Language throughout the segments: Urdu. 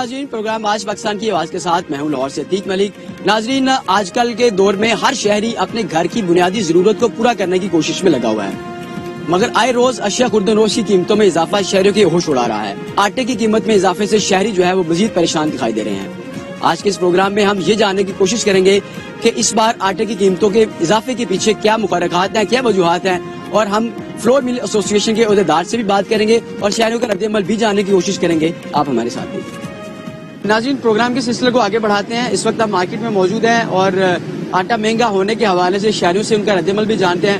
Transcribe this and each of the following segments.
ناظرین، پروگرام آج پاکستان کی آواز کے ساتھ میں ہوں لاہور سے عتیق ملک۔ ناظرین، آج کل کے دور میں ہر شہری اپنے گھر کی بنیادی ضرورت کو پورا کرنے کی کوشش میں لگا ہوا ہے، مگر آئے روز اشیاء خوردنوش کی قیمتوں میں اضافہ شہریوں کی ہوش اڑا رہا ہے۔ آٹے کی قیمت میں اضافے سے شہری جو ہے وہ مزید پریشان دکھائی دے رہے ہیں۔ آج کے اس پروگرام میں ہم یہ جاننے کی کوشش کریں گے کہ اس بار آٹے کی قیمتوں کے اضافے کے پیچھے کیا محرکات ہیں، کیا وجوہات ہیں، اور ہم فلور مل ایسوسی ایشن کے عہدیدار سے بھی بات کریں گے اور شہریوں کا رد عمل بھی جاننے کی کوشش کریں گے۔ آپ ہمارے ساتھ دیکھیں۔ ناظرین، پروگرام کے سلسلے کو آگے بڑھاتے ہیں۔ اس وقت ہم مارکیٹ میں موجود ہیں اور آٹا مہنگا ہونے کے حوالے سے شہریوں سے ان کا رد عمل بھی جانتے ہیں۔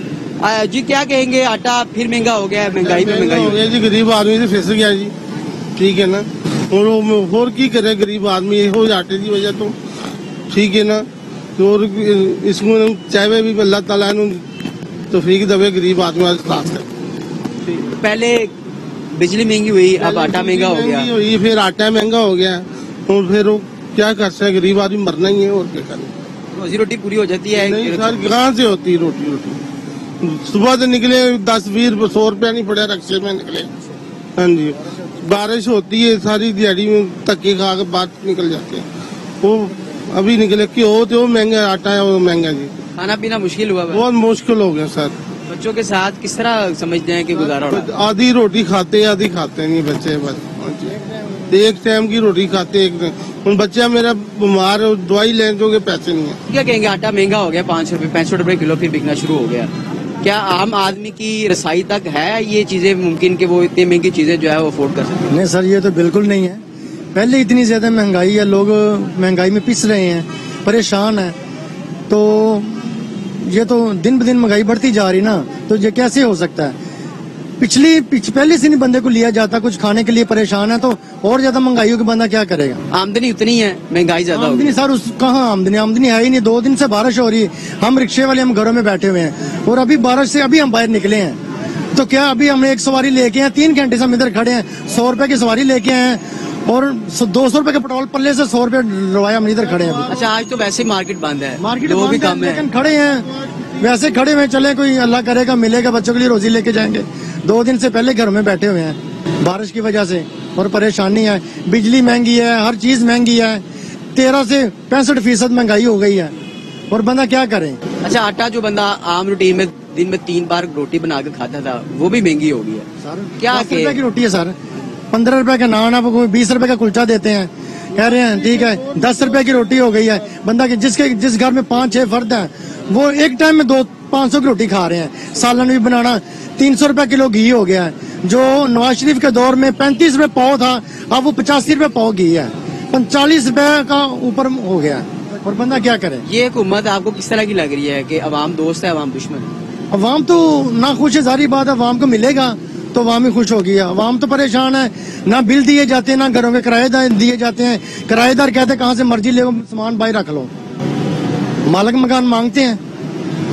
جی کیا کہیں گے، آٹا پھر مہنگا ہو گیا ہے، مہنگائی میں مہنگائی ہو گیا جی، غریب آدمی سے پھنس گیا جی، ٹھیک ہے نا، اور کی کرے غریب آدمی یہ آٹے کی وجہ تو، ٹھیک ہے نا، تو اس کو چاہے بھی اللہ تعالیٰ نے توفیق دے غریب آدمی خاص کر۔ پہلے بجلی مہنگی ہوئی، اب آٹا مہنگا ہو گیا، پھر آٹا مہنگا ہو گیا، اور پھر وہ کیا کر سکتے، غریب آدمی مرنا ہی ہے، اور کیا کریں۔ روزی روٹی پوری ہو جاتی ہے؟ نہیں سر، کہاں سے ہوتی روٹی؟ صبح سے نکلے 10-20 100 روپیہ نہیں پڑے، رکشے میں نکلے، ہاں جی، بارش ہوتی ہے ساری دیہڑی میں تکے کھا کے بات نکل جاتے ہیں، وہ ابھی نکلے کہ وہ مہنگا آٹا ہے، وہ مہنگا جی، کھانا پینا مشکل ہوا، بہت مشکل ہو گیا سر۔ بچوں کے ساتھ کس طرح سمجھتے ہیں کہ گزارا ہو رہا ہے؟ آدھی روٹی کھاتے آدھی کھاتے نہیں بچے، بس ایک ٹائم کی روٹی کھاتے، ایک ٹائم بچہ میرا بیمار ہے، دوائی لینے جو پیسے نہیں ہیں۔ کیا کہیں گے، آٹا مہنگا ہو گیا، 5 روپے 65 روپے کلو پھر بکنا شروع ہو گیا، کیا عام آدمی کی رسائی تک ہے یہ چیزیں ممکن کہ وہ اتنی مہنگی چیزیں جو ہے وہ افورڈ کر سکتے؟ نہیں سر، یہ تو بالکل نہیں ہے۔ پہلے اتنی زیادہ مہنگائی ہے، لوگ مہنگائی میں پس رہے ہیں، پریشان ہیں، تو یہ تو دن بدن مہنگائی بڑھتی جا رہی نا، تو یہ کیسے ہو سکتا ہے؟ پہلے سے نہیں بندے کو لیا جاتا، کچھ کھانے کے لیے پریشان ہے، تو اور زیادہ مہنگائی ہو کہ بندہ کیا کرے گا؟ آمدنی اتنی ہے، مہنگائی زیادہ ہوگی۔ آمدنی سر کہاں آمدنی ہے ہی نہیں، 2 دن سے بارش ہو رہی ہے، ہم رکشے والے ہم گھروں میں بیٹھے ہوئے ہیں، اور ابھی بارش سے ابھی ہم باہر نکلے ہیں، تو کیا ابھی ہم نے ایک سواری لے کے ہیں، 3 گھنٹے سے ہم ادھر کھڑے ہیں، 100 روپے کی سواری لے کے ہیں، اور 200 روپے کے پیٹرول پلے سے 100 روپے لوایا، ہم ادھر کھڑے ہیں۔ اچھا، آج تو ویسے مارکیٹ بند ہے، مارکیٹ لوگ بھی کم ہیں، لیکن کھڑے ہیں، ویسے کھڑے ہوئے، چلے کوئی اللہ کرے گا ملے گا، بچوں کے لیے روزی لے کے جائیں گے۔ 2 دن سے پہلے گھر میں بیٹھے ہوئے ہیں بارش کی وجہ سے، اور پریشانی ہے، بجلی مہنگی ہے، ہر چیز مہنگی ہے، 13 سے 65% مہنگائی ہو گئی ہے، اور بندہ کیا کرے؟ اچھا، آٹا جو بندہ عام روٹین میں دن میں 3 بار روٹی بنا کے کھاتا تھا، وہ بھی مہنگی ہو گئی ہے۔ کیا 10 روپے کی روٹی ہے سر، 15 روپے کا نان، اب 20 روپے کا کلچا دیتے ہیں، کہہ رہے ہیں ٹھیک ہے 10 روپے کی روٹی ہو گئی ہے۔ بندہ جس گھر میں 5-6 فرد ہیں، وہ ایک ٹائم میں 500 کی روٹی کھا رہے ہیں، سالن بھی بنانا 300 روپے کلو گھی ہو گیا ہے، جو نواز شریف کے دور میں 35 روپے پاؤ تھا، اب وہ 85 روپے پاؤ گھی ہے، 45 روپے کا اوپر ہو گیا، اور بندہ کیا کرے؟ یہ حکومت آپ کو کس طرح کی لگ رہی ہے کہ عوام دوست ہے عوام دشمن ہے؟ عوام تو نہ خوش ہے، ظاہری بات ہے، عوام کو ملے گا تو عوام ہی خوش ہوگی، عوام تو پریشان ہے، نہ بل دیے جاتے ہیں، نہ گھروں کے کرایہ دار دیے جاتے ہیں، کرایہ دار کہتے ہیں کہاں سے مرضی لے سامان باہر رکھ لو، مالک مکان مانگتے ہیں،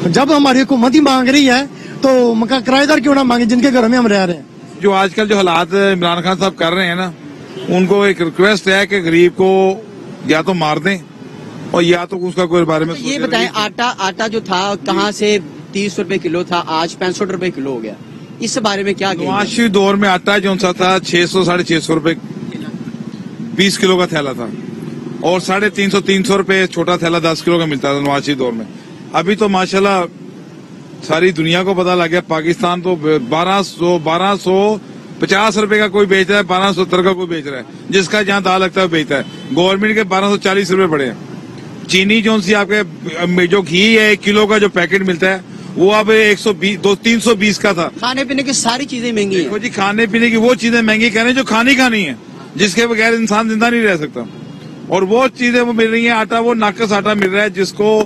جب ہماری حکومت ہی مانگ رہی ہے تو کرایہ دار کیوں نہ مانگے جن کے گھروں میں ہم رہ رہے ہیں؟ جو آج کل جو حالات عمران خان صاحب کر رہے ہیں نا، ان کو ایک ریکویسٹ ہے کہ غریب کو یا تو مار دیں اور یا تو اس کا کوئی بارے میں یہ بتائیں، آٹا جو تھا کہاں سے 30 روپے کلو تھا، آج 65 روپے کلو ہو گیا، اس بارے میں کیا؟ نواز شریف دور میں آٹا جو سا تھا 600-650 روپے 20 کلو کا تھیلا تھا، اور 350 روپے چھوٹا تھیلا 10 کلو کا ملتا تھا نواز شریف دور میں۔ ابھی تو ماشاءاللہ ساری دنیا کو پتا لگ گیا، پاکستان تو 1250 روپے کا کوئی بیچ رہا ہے، 1270 کا کوئی بیچ رہا ہے، جس کا جہاں دال لگتا ہے وہ بیچتا ہے۔ گورنمنٹ کے 1240 روپے پڑے ہیں۔ چینی جو سی آپ کے جو گھی ہے 1 کلو کا جو پیکٹ ملتا ہے وہ اب 320 کا تھا۔ کھانے پینے کی ساری چیزیں مہنگی ہیں جی، کھانے پینے کی وہ چیزیں مہنگی کہہ رہے ہیں جو کھانی ہے، جس کے بغیر انسان زندہ نہیں رہ سکتا، اور وہ چیزیں وہ مل رہی ہیں۔ آٹا وہ ناقص آٹا مل رہا ہے جس کو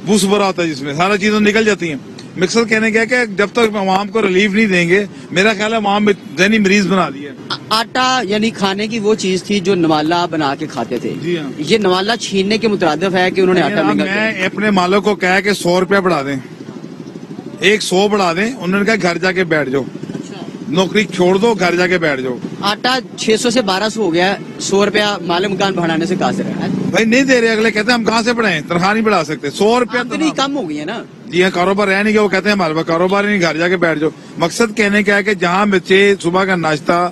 بوس بھرا ہوتا ہے، جس میں سارا چیزیں نکل جاتی ہیں۔ مقصد کہنے کا کہ جب تک عوام کو ریلیف نہیں دیں گے، میرا خیال ہے عوام ذہنی مریض بنا دیا۔ آٹا یعنی کھانے کی وہ چیز تھی جو نوالا بنا کے کھاتے تھے، جی ہاں، یہ نوالا چھیننے کے مترادف ہے کہ انہوں نے آٹا مہنگا کیا۔ میں اپنے مالک کو کہا کہ 100 روپیہ بڑھا دیں، 100 بڑھا دیں، انہوں نے کہا گھر جا کے بیٹھ جاؤ، نوکری چھوڑ دو، گھر جا کے بیٹھ جاؤ۔ آٹا 600 سے 1200 ہو گیا، 100 روپیہ مالک مکان بڑھانے سے کہاں سے رہا ہے؟ بھائی نہیں دے رہے، اگلے کہتے ہیں ہم کہاں سے بڑھائیں، تنخواہ نہیں بڑھا سکتے، 100 روپیہ آمدنی کم ہو گئی ہے نا۔ جی ہاں، کاروبار ہے نہیں کہ وہ کہتے ہیں ہمارے پاس کاروبار نہیں، گھر جا کے بیٹھ جاؤ۔ مقصد کہنے کا ہے کہ جہاں بچے صبح کا ناشتہ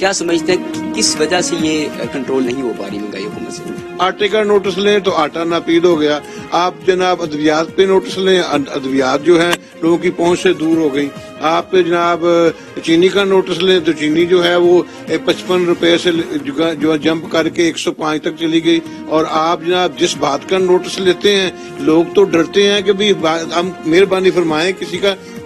کیا سمجھتے ہیں کس وجہ سے یہ کنٹرول نہیں ہو پا رہی مہنگائی حکومت سے؟ آٹے کا نوٹس لیں تو آٹا ناپید ہو گیا. آپ جناب ادویات پہ نوٹس لیں, ادویات جو ہیں لوگوں کی پہنچ سے دور ہو گئی. آپ جناب چینی کا نوٹس لیں تو چینی جو ہے وہ 55 روپے سے جو جمپ کر کے 105 تک چلی گئی. اور آپ جناب جس بات کا نوٹس لیتے ہیں لوگ تو ڈرتے ہیں کہ بھی ہم مہربانی فرمائیں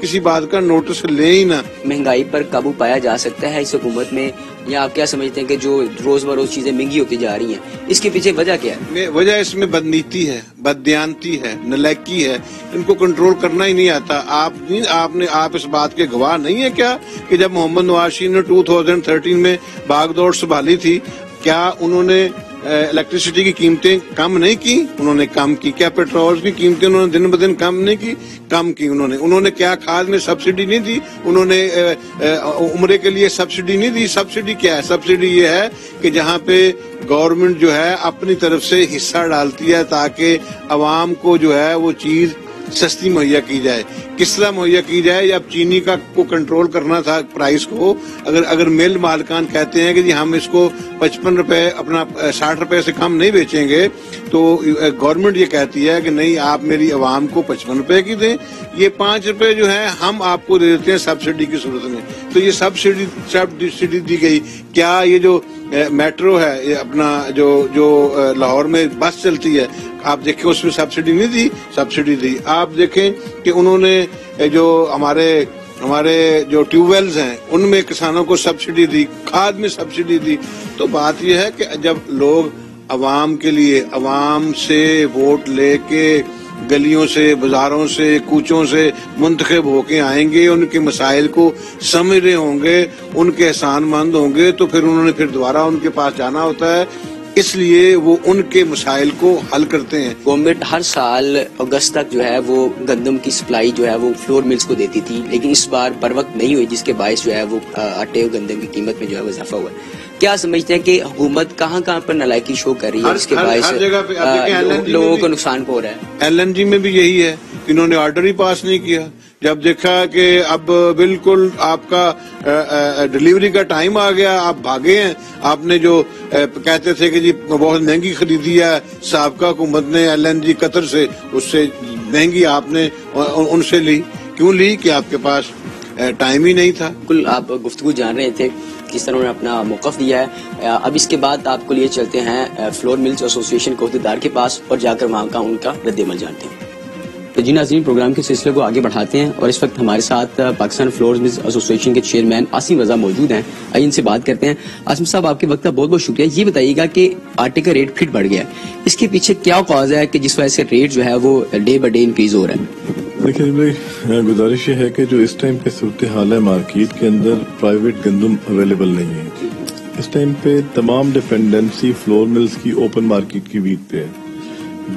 کسی بات کا نوٹس لیں ہی نہ. مہنگائی پر قابو پایا جا سکتا ہے اس حکومت میں, یا آپ کیا سمجھتے ہیں کہ جو روز بروز چیزیں مہنگی ہوتی جا رہی ہیں اس کے پیچھے وجہ کیا ہے؟ وجہ اس میں بدنیتی ہے, بددیانتی ہے, نالائکی ہے. ان کو کنٹرول کرنا ہی نہیں آتا. آپ اس بات کے گواہ نہیں ہے کیا کہ جب محمد نواز شریف نے 2013 میں باغ دوڑ سنبھالی تھی, کیا انہوں نے الیکٹریسٹی کی قیمتیں کم نہیں کی؟ انہوں نے کم کی. کیا پیٹرول کی قیمتیں انہوں نے دن بدن کم نہیں کی؟ کم کی. انہوں نے کیا کھاد میں سبسڈی نہیں دی؟ انہوں نے عمرے کے لیے سبسڈی نہیں دی. سبسڈی کیا ہے؟ سبسڈی یہ ہے کہ جہاں پہ گورنمنٹ جو ہے اپنی طرف سے حصہ ڈالتی ہے تاکہ عوام کو جو ہے وہ چیز سستی مہیا کی جائے. کس طرح مہیا کی جائے؟ اب چینی کو کنٹرول کرنا تھا پرائس کو. اگر مل مالکان کہتے ہیں کہ جی ہم اس کو 55 روپے اپنا 60 روپے سے کم نہیں بیچیں گے, تو گورنمنٹ یہ کہتی ہے کہ نہیں آپ میری عوام کو 55 روپے کی دیں, یہ 5 روپے جو ہے ہم آپ کو دے دیتے ہیں سبسڈی کی صورت میں. تو یہ سبسڈی دی گئی. کیا یہ جو میٹرو ہے یہ اپنا جو لاہور میں بس چلتی ہے, آپ دیکھیں اس میں سبسڈی نہیں دی, سبسڈی دی. آپ دیکھیں کہ انہوں نے جو ہمارے جو ٹیوب ویلز ہیں ان میں کسانوں کو سبسڈی دی, کھاد میں سبسڈی دی. تو بات یہ ہے کہ جب لوگ عوام کے لیے عوام سے ووٹ لے کے گلیوں سے, بازاروں سے, کوچوں سے منتخب ہو کے آئیں گے, ان کے مسائل کو سمجھ رہے ہوں گے, ان کے احسان مند ہوں گے, تو پھر انہوں نے پھر دوبارہ ان کے پاس جانا ہوتا ہے. اس لیے وہ ان کے مسائل کو حل کرتے ہیں. گورنمنٹ ہر سال اگست تک جو ہے وہ گندم کی سپلائی جو ہے وہ فلور ملز کو دیتی تھی, لیکن اس بار پر وقت نہیں ہوئی, جس کے باعث جو ہے وہ آٹے اور گندم کی قیمت میں جو ہے وہ اضافہ ہوا ہے. کیا سمجھتے ہیں کہ حکومت کہاں پر نالائکی شو کر رہی ہے جس کے باعث لوگوں کو نقصان ہو رہا ہے؟ LNG میں بھی یہی ہے, انہوں نے آرڈر ہی پاس نہیں کیا. جب دیکھا کہ اب بالکل آپ کا ڈلیوری کا ٹائم آ گیا, آپ بھاگے ہیں. آپ نے جو کہتے تھے کہ جی بہت مہنگی خریدی ہے سابقہ حکومت نے LNG قطر سے, اس سے مہنگی آپ نے ان سے لی. کیوں لی؟ کہ آپ کے پاس ٹائم ہی نہیں تھا. بالکل آپ گفتگو جان رہے تھے کس طرح انہوں نے اپنا موقف دیا ہے. اب اس کے بعد آپ کو لیے چلتے ہیں فلور ملز ایسوسیشن کے عہدیدار کے پاس اور جا کر وہاں کا ان کا رد عمل جانتے ہیں. تو جی ناظرین, پروگرام کے سلسلے کو آگے بڑھاتے ہیں اور اس وقت ہمارے ساتھ پاکستان فلور ملز ایسوسیشن کے چیئرمین عاصم رضا موجود ہیں. آئیے ان سے بات کرتے ہیں. عاصم صاحب, آپ کے وقت کا بہت بہت شکریہ. یہ بتائیے گا کہ آٹے کا ریٹ پھر بڑھ گیا ہے, اس کے پیچھے کیا کاز ہے کہ جس وجہ سے ریٹ جو ہے وہ ڈے بائی ڈے انکریز ہو رہا ہے؟ دیکھیں بھائی, گزارش یہ ہے کہ جو اس ٹائم پہ صورتحال ہے مارکیٹ کے اندر, پرائیویٹ گندم اویلیبل نہیں ہے. اس ٹائم پہ تمام ڈیپینڈنسی فلور ملز کی اوپن مارکیٹ کی ویٹ پہ ہے.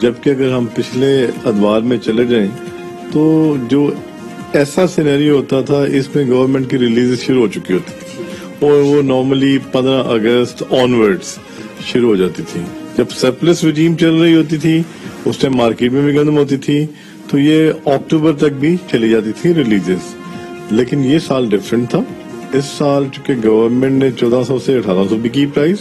جبکہ اگر ہم پچھلے ادوار میں چلے جائیں تو جو ایسا سینیریو ہوتا تھا اس میں گورنمنٹ کی ریلیز شروع ہو چکی ہوتی تھی, اور وہ نارملی 15 اگست آنورڈز شروع ہو جاتی تھی. جب سرپلس رجیم چل رہی ہوتی تھی اس ٹائم مارکیٹ میں بھی گندم ہوتی تھی, تو یہ اکتوبر تک بھی چلی جاتی تھی ریلیزز. لیکن یہ سال ڈفرینٹ تھا. اس سال چونکہ گورنمنٹ نے 1400 سے 1800 بھی کی پرائز.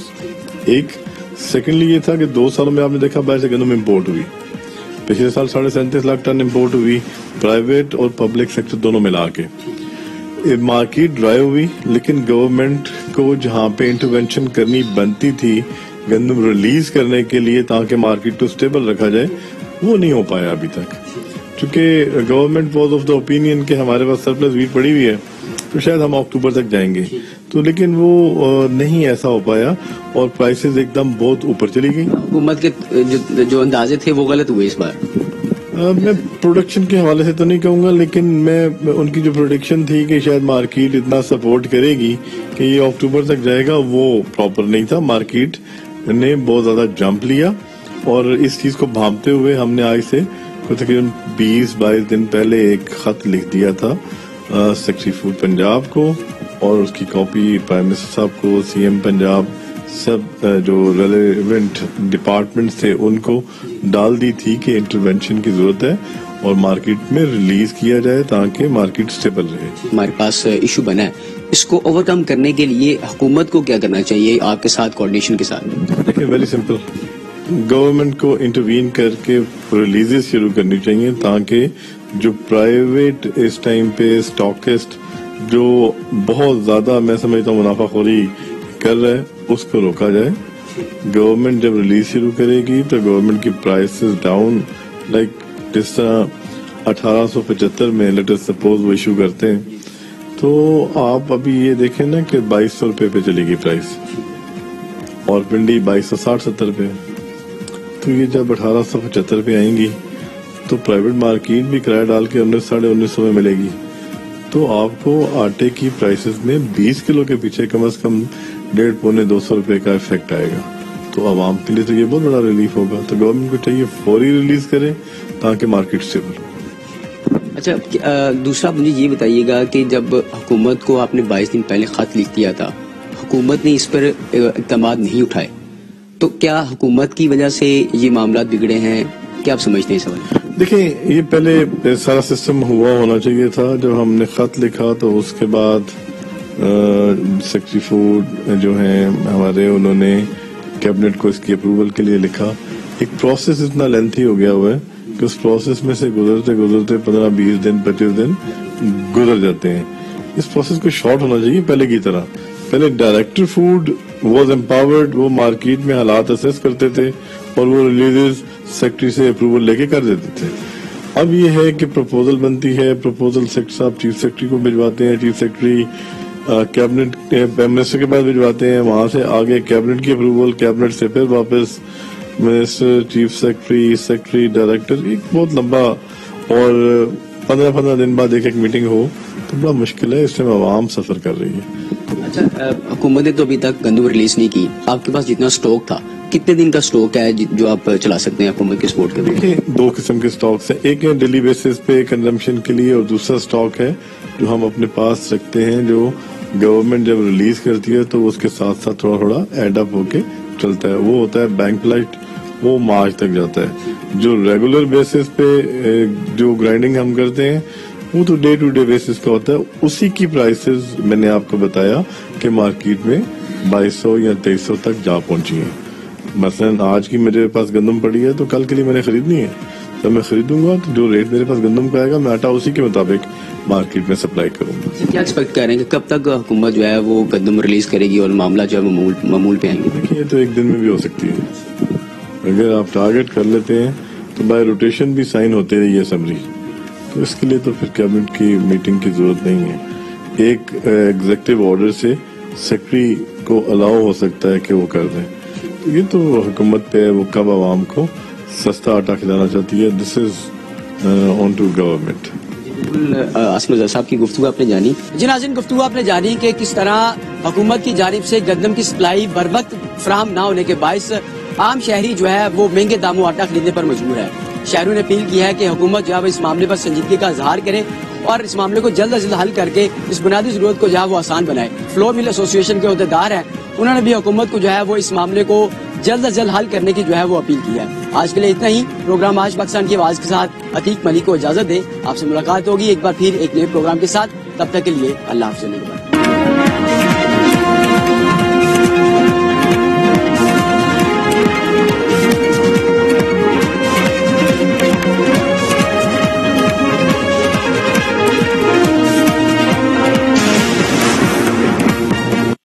ایک سیکنڈلی یہ تھا کہ 2 سالوں میں آپ نے دیکھا باہر سے گندم امپورٹ ہوئی. پچھلے سال 37.5 لاکھ ٹن امپورٹ ہوئی, پرائیویٹ اور پبلک سیکٹر دونوں ملا کے. مارکیٹ ڈرائی ہوئی, لیکن گورنمنٹ کو جہاں پہ انٹرونشن کرنی بنتی تھی گندم ریلیز کرنے کے لیے تاکہ مارکیٹ کو سٹیبل رکھا جائے, وہ نہیں ہو پایا ابھی تک. چونکہ government was of the opinion کہ ہمارے پاس سرپلس ویٹ پڑی ہوئی ہے تو شاید ہم اکتوبر تک جائیں گے, تو لیکن وہ نہیں ایسا ہو پایا اور پرائسز ایک دم بہت اوپر چلی گئی. حکومت کے جو اندازے تھے وہ غلط ہوئے اس بار. میں پروڈکشن کے حوالے سے تو نہیں کہوں گا, لیکن میں ان کی جو پروڈکشن تھی کہ شاید مارکیٹ اتنا سپورٹ کرے گی کہ یہ اکتوبر تک جائے گا, وہ پراپر نہیں تھا. مارکیٹ نے بہت زیادہ جمپ لیا, اور اس چیز کو بھانپتے ہوئے ہم نے آج سے تقریباً 20-22 دن پہلے ایک خط لکھ دیا تھا سیکٹری فوڈ پنجاب کو, اور اس کی کاپی پرائم منسٹر صاحب کو, CM پنجاب, سب جو ریلیونٹ ڈپارٹمنٹس تھے ان کو ڈال دی تھی کہ انٹرونشن کی ضرورت ہے اور مارکیٹ میں ریلیز کیا جائے تاکہ مارکیٹ سٹیبل رہے. ہمارے پاس ایشو بنا ہے اس کو اوور کم کرنے کے لیے حکومت کو کیا کرنا چاہیے آپ کے ساتھ کوارڈینیشن کے ساتھ؟ دیکھیں ویری سمپل، گورنمنٹ کو انٹروین کر کے ریلیزز شروع کرنی چاہیے تاکہ جو پرائیویٹ اس ٹائم پہ اسٹاکسٹ جو بہت زیادہ میں سمجھتا ہوں منافع خوری کر رہا ہے اس کو روکا جائے. گورنمنٹ جب ریلیز شروع کرے گی تو گورنمنٹ کی پرائسز ڈاؤن، لائک جس طرح 1875 میں لیٹ اس سپوز وہ ایشو کرتے ہیں تو آپ ابھی یہ دیکھیں نا کہ 2200 روپے پہ چلے گی پرائس اور پنڈی 2260-70 روپے. تو یہ جب 1875 پہ آئیں گی تو پرائیویٹ مارکیٹ بھی کرایہ ڈال کے 1900 میں ملے گی. تو آپ کو آٹے کی پرائسز میں 20 کلو کے پیچھے کم از کم 150-200 روپے کا افیکٹ آئے گا. تو عوام کے لیے تو یہ بہت بڑا ریلیف ہوگا. تو گورنمنٹ کو چاہیے فوری ریلیز کرے تاکہ مارکیٹ اسٹیبل ہو. اچھا دوسرا مجھے یہ بتائیے گا کہ جب حکومت کو آپ نے 22 دن پہلے خط لکھ دیا تھا، حکومت نے اس پر اقدامات نہیں اٹھائے، تو کیا حکومت کی وجہ سے یہ معاملات بگڑے ہیں؟ کیا آپ سمجھتے ہیں سوال؟ دیکھیں یہ پہلے سارا سسٹم ہونا چاہیے تھا. جب ہم نے خط لکھا تو اس کے بعد سیکٹری فوڈ جو ہیں ہمارے، انہوں نے کیبنٹ کو اس کی اپروول کے لیے لکھا. ایک پروسیس اتنا لینتھی ہو گیا ہوا ہے کہ اس پروسیس میں سے گزرتے 15-20 دن 25 دن گزر جاتے ہیں. اس پروسیس کو شارٹ ہونا چاہیے پہلے کی طرح. پہلے ڈائریکٹر فوڈ واز امپاورڈ، وہ مارکیٹ میں حالات اسیس کرتے تھے اور وہ ریلیزز سیکٹری سے اپروول لے کے کر دیتے تھے. اب یہ ہے کہ پروپوزل بنتی ہے، پروپوزل سیکٹری صاحب چیف سیکٹری کو بھجواتے ہیں، چیف سیکٹری کیبنٹ منسٹر کے پاس بھجواتے ہیں، وہاں سے آگے کیبنٹ کی اپروول، کیبنٹ سے پھر واپس منسٹر، چیف سیکٹری ڈائریکٹر. ایک بہت لمبا، اور 15 دن بعد ایک میٹنگ ہو تو بڑا مشکل ہے. اس میں عوام سفر کر رہی ہے. اچھا حکومت نے تو ابھی تک گندم ریلیز نہیں کی، آپ کے پاس جتنا سٹاک تھا کتنے دن کا سٹاک ہے جو آپ چلا سکتے ہیں حکومت کے سپورٹ کے لیے؟ 2 قسم کے سٹاکس ہیں، ایک ہے ڈیلی بیسس پہ کنزمپشن کے لیے، اور دوسرا سٹاک ہے جو ہم اپنے پاس رکھتے ہیں جو گورنمنٹ جب ریلیز کرتی ہے تو اس کے ساتھ ساتھ تھوڑا ایڈ اپ ہو کے چلتا ہے. وہ ہوتا ہے بینک لائٹ، وہ مارچ تک جاتا ہے. جو ریگولر بیسس پہ جو گرائنڈنگ ہم کرتے ہیں وہ تو ڈے ٹو ڈے بیسس کا ہوتا ہے. اسی کی پرائسز میں نے آپ کو بتایا کہ مارکیٹ میں 2200 یا 2300 تک جا پہنچی ہیں. مثلا آج کی میرے پاس گندم پڑی ہے تو کل کے لیے میں نے خریدنی ہے. جب میں خریدوں گا تو جو ریٹ میرے پاس گندم کا آئے گا میں آٹا اسی کے مطابق مارکیٹ میں سپلائی کروں گا. کیا ایکسپیکٹ کر رہے ہیں کہ کب تک حکومت جو ہے وہ گندم ریلیز کرے گی اور معاملہ جو ہے معمول پہ آئیں گے؟ دیکھیے تو ایک دن میں بھی ہو سکتی ہے. اگر آپ ٹارگٹ کر لیتے ہیں تو بائی روٹیشن بھی سائن ہوتے رہی ہے اسمبلی، تو اس کے لیے تو پھر کیبنٹ کی میٹنگ کی ضرورت نہیں ہے. ایک ایگزیکٹو آرڈر سے سیکٹری کو الاؤ ہو سکتا ہے کہ وہ کر دیں. یہ تو حکومت پہ وہ کب عوام کو سستا آٹا کھلانا چاہتی ہے. دس از آن ٹو گورنمنٹ. آصم رضا صاحب کی گفتگو آپ نے جانی. جی ناظرین، گفتگو آپ نے جانی کہ کس طرح حکومت کی جانب سے گندم کی سپلائی بر وقت فراہم نہ ہونے کے باعث عام شہری جو ہے وہ مہنگے داموں آٹا خریدنے پر مجبور ہے. شہریوں نے اپیل کی ہے کہ حکومت جو ہے اس معاملے پر سنجیدگی کا اظہار کرے اور اس معاملے کو جلد از جلد حل کر کے اس بنیادی ضرورت کو جو ہے وہ آسان بنائے. فلور مل ایسوسی ایشن کے عہدیدار ہیں، انہوں نے بھی حکومت کو جو ہے وہ اس معاملے کو جلد از جلد حل کرنے کی جو ہے وہ اپیل کی ہے. آج کے لیے اتنا ہی. پروگرام آج پاکستان کی آواز کے ساتھ عتیق ملک کو اجازت دیں. آپ سے ملاقات ہوگی ایک بار پھر ایک نئے پروگرام کے ساتھ. تب تک کے لیے اللہ حافظ.